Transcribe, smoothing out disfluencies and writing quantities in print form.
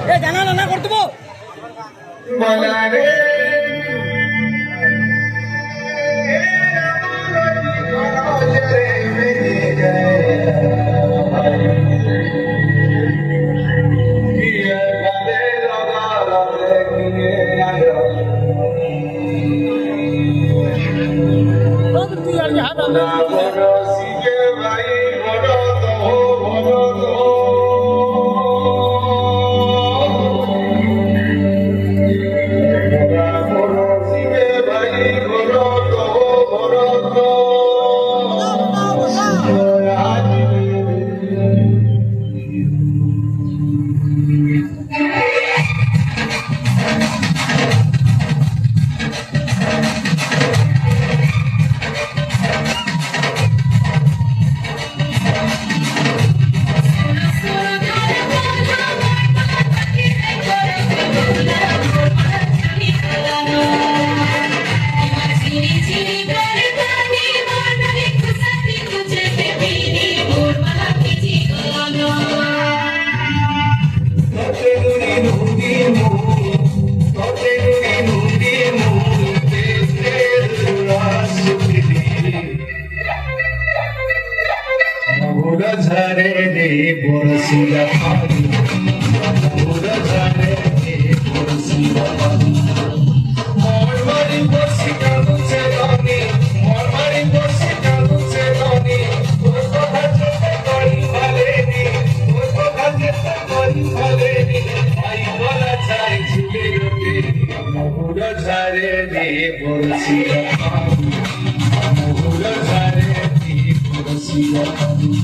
এ জানা না করতে বলারে ঝরে রে বরসিয়া পানি ঝরে রে বরসিয়া পানি মোর মারি বসি কালুছে রানী মোর মারি বসি কালুছে রানী তোর কথা যেতে করি ভালেনি তোর কথা যেতে করি ভালেনি আই বলা চাই ঝুলে ওঠে মোর ঝরে রে বরসিয়া পানি মোর ঝরে রে বরসিয়া পানি